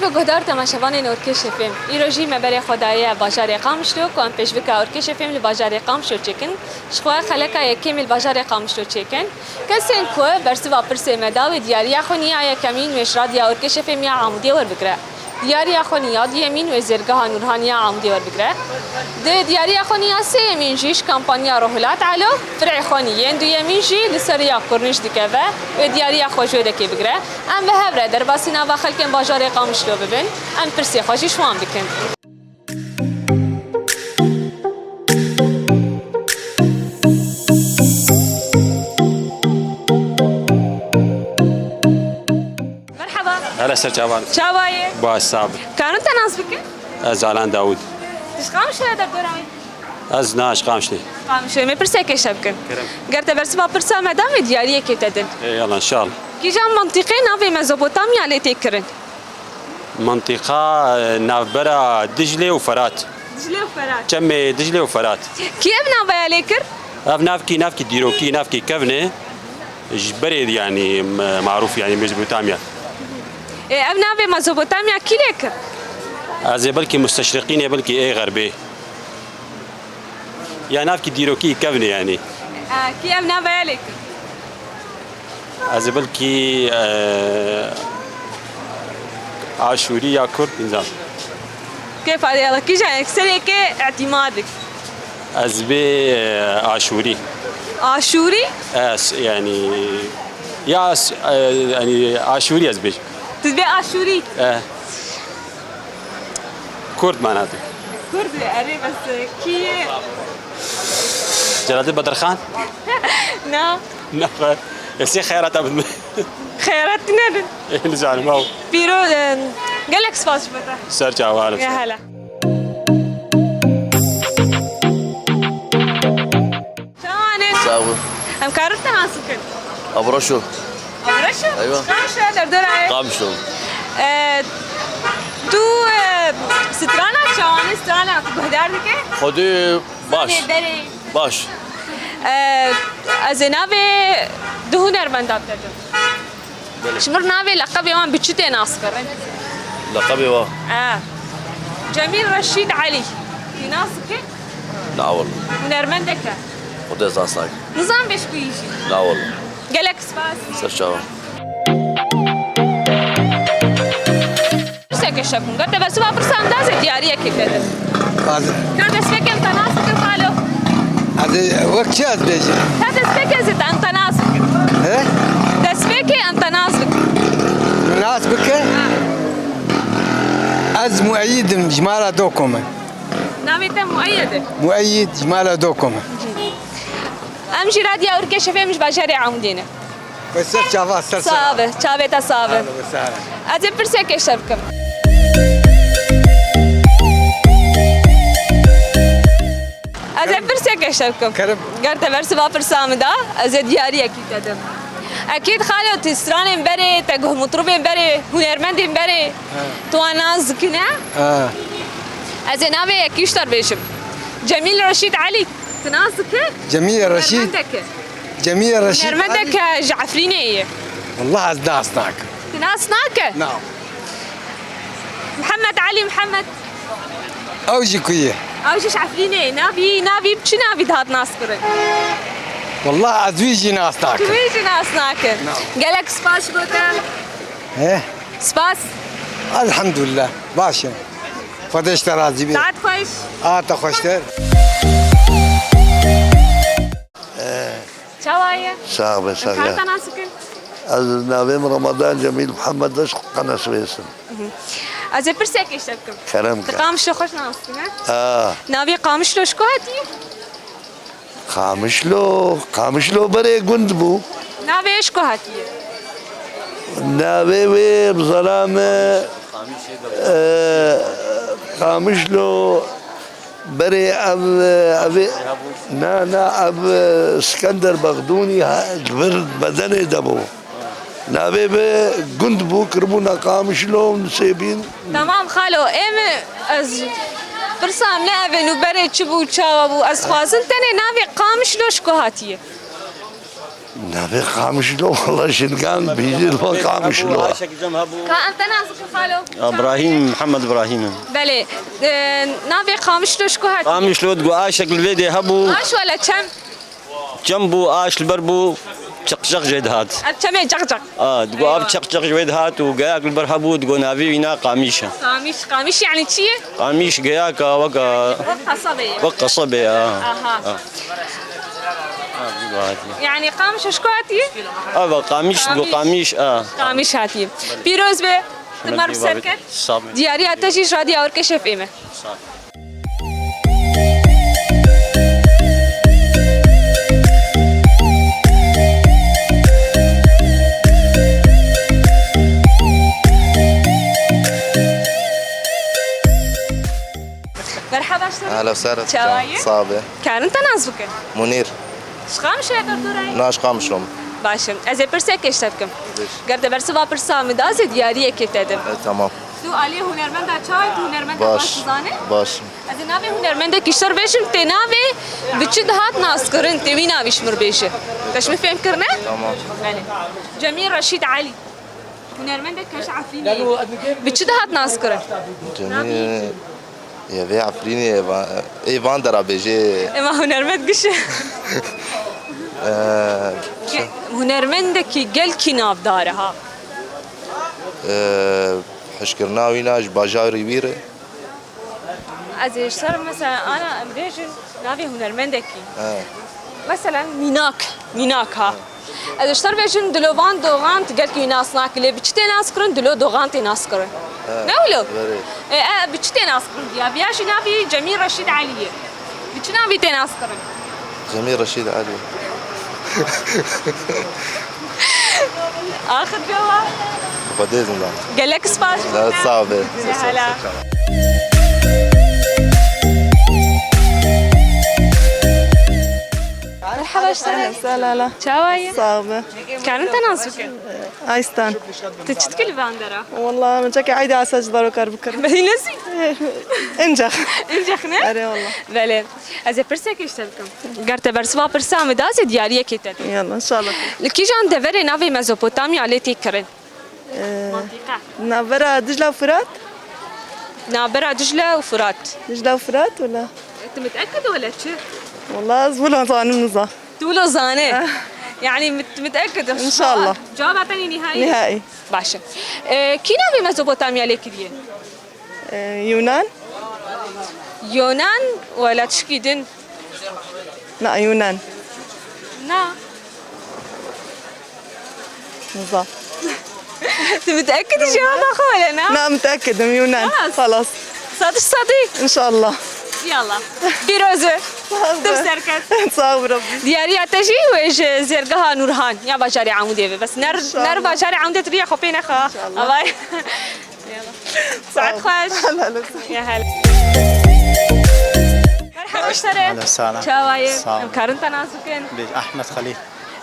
و گهدار تماشاوان نورکش فیلم ایروژی مبر خدایی بازار قامشلو که ام پیشوک اورکش فیلم لبازار قامشلو چکن شخواه خلقا یکیم لبازار قامشلو چکن کسین که برسی و پرسی مداوی دیاری خونی آیا کمین وشراد یا اورکش فیلم یا عمودی ور بگره دیاری خونی یاد یمین و زرگاه نورهانی عمودی ور بگره دیاری خونی سه یمین جیش کمپانیا روحلات علو فرع خونی یندو یمین جی لسریا کرنش دکوه و دیاری خوشو دکی بگره ام به هبره در باسینا و خلکن بازار قامشلو ببین ام پرسی خوشی شوان بکن هلا سر جوان چاوایه باش صعب كانوا تناس بك از زعلان داوود ايش قامش هذا الدوران از ناش قامشلي قامش ما برسك ايش بكن قرت برس ما برسا مدام دياريه كتدن يلا ان شاء الله كي جا منطقه نافي ميزوبوتاميا اللي تكرن منطقة نافبرا دجلة وفرات دجله وفرات كم دجلة وفرات كيف نافيا ليكر نافكي ديروكي نافكي كفنة جبري يعني معروف يعني ميزوبوتاميا ابنا نافي ميزوبوتاميا كي ليكر از بلكي مستشرقين بلكي ايه غربي يعني نافكي ديروكي كفنة يعني كي ابنا نافيا ليكر از بلكي عاشوري يا كرد نظام كيف هذا يلا كي جا اكسريك اعتمادك از بي عاشوري عاشوري اس يعني ياس يعني عاشوري از بيج تبي عاشوري كرد معناته كرد اري بس كي جلال بدر خان نا نخير يسي خيرات ابد خيرات ندن نزعل ما هو بيرو قال لك سباس بتا سرجع عارف يا هلا شلونك؟ ساوي ام كارت تناسكن ابرشو ابرشو ايوه شلون دردور عليك قامشو تو سترانا شلون سترانا بهدار دكه خدي باش دري باش از ناوی دهونر بنداب تجم شمر ناوی لقب يوم بتشتي ناس كرن لقبي وا جميل رشيد علي في ناسك لا والله هنرمندك خدي زاساك نظام بيش كويشي لا والله قالك سباس سرشاو سك شكون قلت بس ما فرصه انداز دياريه كده كان اسمك انت ناسك قالوا هذا وقت شاد بيجي هذا اسمك انت ناسك ايه ده اسمك انت ناسك ناس بك از مؤيد جمال دوكم نامي مؤيده مؤيد جمال دوكم امشي راديو اوركي شفيه مش بشارع عمودينا بس شافا سر صابه شابه صابه وسهلا ادي برسك شبكم ادي برسك شبكم كرم قرت برس با برسام دا از دياري اكيد ادم اكيد خالو تسران بري تگه مطرب بري هنرمند بري تو انا زكنا از ناوي اكيشتر بيشم جميل رشيد علي تناسك جميل رشيد جميل رشيد هنرمندك جعفرينيه والله از ناسناك تناسناك نعم محمد علي محمد اوجي كويه اوجيش عفريني نافي بشي نافي دهات ناس كرن والله ازويجي ناسناك كويجي ناس ناكر قالك سباس بوتا ايه سباس الحمد لله باشا فدش تراضي بيه ساعات خوش تخشتر شوايه صعبة كارتا صعبة ناسكن از نویم رمضان جميل محمد داش قناة سويسن از برسك يشتكم كرم تقام شو خوش ناسكن نافي قامش لو شكو هاتي خامشلو بري گندبو نافي ايش كو هاتي ناوي وي بظلامة خامشلو بري اب نا اب اسكندر بغدوني الورد بدني دبو ناوي بي گندبو كربونا خامشلو نسيبين تمام خالو از برسام ناوي نو بري چبو چاوبو از خوازن تنه ناوي قامش لو شكو هاتي نبي قامشلو والله شنقان بيجي الوقت قامشلو انت نازك خالو ابراهيم محمد ابراهيم بله نافي قامشلو شكو هات قامش لود قواشك الفيدي هبو اش ولا كم جنبو اش البربو شقشق جيد هات كم جقجق تقو اب شقشق جيد هات وقاك البرهبو تقو نافي هنا قاميشه قامش يعني شي قاميش قاك وقا قصبيه وقا صبي اها يعني قامش شكو هاتي قاميش تقو قاميش قامش هاتي بيروز به تمر سركت دياري اتجي رادي اور كشف ايمه مرحبا اهلا وسهلا شوايه صعبة كان انت نازبك منير شقام شي دورای ناش قامشلوم باشه از پرسه کشتم گرد برسه و پرسه مداز دیاری که تدم تمام تو علی هنرمند چای تو هنرمند باش زانه باش از ناوی هنرمند کشتر بشم تی ناوی بچه هات ناس کرن تی ناویش مر بشه تش میفهم کرنه تمام بله جميل رشید علی هنرمند کش عفرینی بچه هات ناس کرن جميل يا بي عفريني ايفان درا بيجي اما هنرمند گشه هنرمند کی گل کی ناف داره ها حشكرنا ويناش باجاري ويره از اشتر مثلا انا امبيجن نافي هنرمندكي مثلا ميناك ها از اشتر بيجن دلوان دوغان تقال كي ناس ناكل بچتي ناس كرن دلو دوغان تي ناس كرن نولو بچتي ناس كرن يا بياش نافي جميل رشيد علي بچ نافي تي ناس كرن جميل رشيد علي اخر جواب بديزن لا قال لك سباش لا صعبة هلا مرحبا اشتري سلالة شوايه صعبة كان انت نازك آيستان تشتكل باندرا والله من شكي عيدي على سجدة وكار بكر بهي نسي انجح انجحنا أري والله بله از پرسه کشتم گرت برسوا پرسه مداز دیاریه کتن يلا إن شاء الله لکی جان دوره ناوی مزوپوتامیا لیتی کرن منطقه نابرة دجلة وفرات نابرا دجله وفرات دجلة وفرات ولا انت متاكد ولا شو والله زبولها طبعا منظة تقولوا زانه يعني متاكد إن شاء الله. جواب اعطيني نهائي نهائي باشا كي ناوي مزوبوتاميا ليكدين يونان يونان ولا تشكيدن لا يونان لا منظة انت متاكد الجواب اخو ولا لا لا متأكد من يونان خلاص. خلاص صديق إن شاء الله يلا بيروزه دو سركت صعب ربي دياري تجي ويش زرقها نورهان يا باجاري عمودي بس نر باجاري عمودي تريا خبينا خا الله يلا سعد خوش هلا يا هلا مرحبا اشتري اهلا وسهلا شوايه سلام. مكارن تناسكن ليش احمد خليل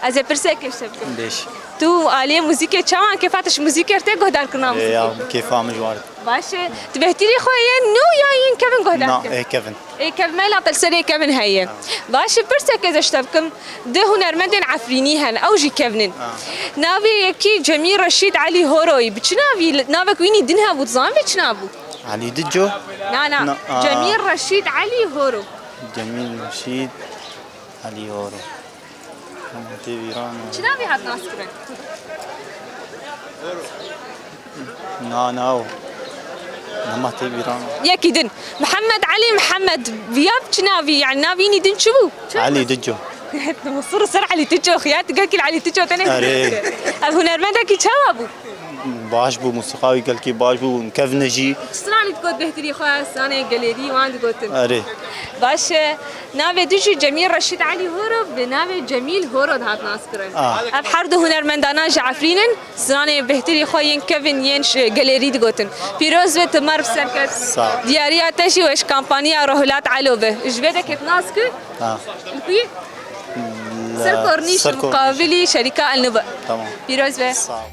از برسك شبكم ليش تو عاليه موسيقى چوان كيفاتش موسيقى ارتي قهدار كنا يا كيف عم جوارد باشه تبهتيلي خويا نو ياين كيفن قهدار لا ايه كيفن ايه كيف ما لا تلسري كيفن هي باشه برسك اذا اشتبكم ده هنرمندين عفرينيهن او جي كيفنن ناوي يكي جميل رشيد علي هوروي بچناوي ناوك ويني دنها بوتزان بچنابو علي دجو لا جميل رشيد علي هورو جميل رشيد علي هورو تيفيران چناوي هات ناس كرن ناو نما تيفيران يكي دن محمد علي محمد بياب چناوي يعني ناويني دن شبو علي دجو مصر سر علي تجو خيات قالك علي تجو تاني أري. هنرمندك يتشابو باش بو موسيقاوي قال كي باش بو مكفنجي سناني تقول بهتري خاص انا جاليري وعندي قلت اري باش ناوي دجي جميل رشيد علي هورو بناوي جميل هورو هات ناس كرن اب حرد هنرمندانا جعفرينن سناني بهتري خوين كيفن ينش جاليري دقوتن بيروز بت مرف سركت دياريا تشي وش كامبانيا رهلات علوبه ايش بدك تناسكو الكوي سر كورنيش مقابلي شركة النبأ تمام بيروز به صعب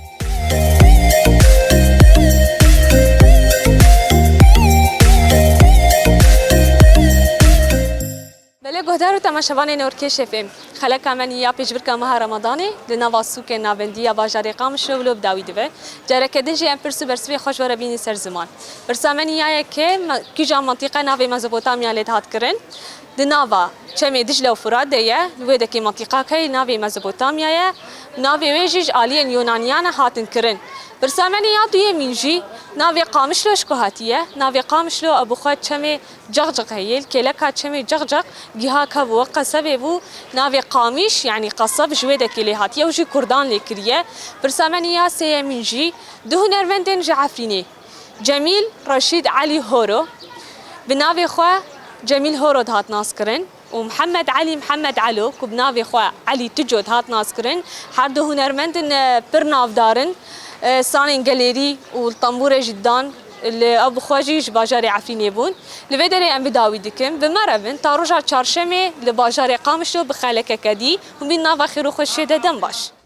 بله گهدار و تماشاوان نورکش افم خلک من یا پیشبرک ماه رمضانی لنوا سوک ناوندیا باجار قامش رو لب داوید و جرک دژی ام پرسو برسوی خوش ور بینی سر زمان برسامنی یا که کجا منطقه ناوی مزبوطامیا لید هات کرن دناوا چمی دجله و فرات دیه لویده که منطقه که ناوی مزبوطامیا ناوی ویجیج آلین یونانیان هاتن کرن برسامنی یا دوی مینجی ناوی قامش روش کهاتیه ناوی قامش رو ابو خود چمی جغجغ هیل کلکا چمی جغجغ جها کبو قصبه بو ناوی قامش يعني قصب جويده كلي هاتيه وجي كردان لكريه برسامني يا سي منجي دهنر مندن جعفريني جميل رشيد علي هورو بناوي خو جميل هورو هات ناسكرن ومحمد علي محمد علو كبناوي خو علي تجود هات ناسكرن حد هنر مندن برناف دارن سانين جاليري والطنبوره جدان اللي ابو خواجيش باجاري عفريني بون لفيدري ام بداوي دكم بمربن تا رجع چارشمه لباجاري قامشو بخالك كدي وبين نافا خيرو خوش دم باش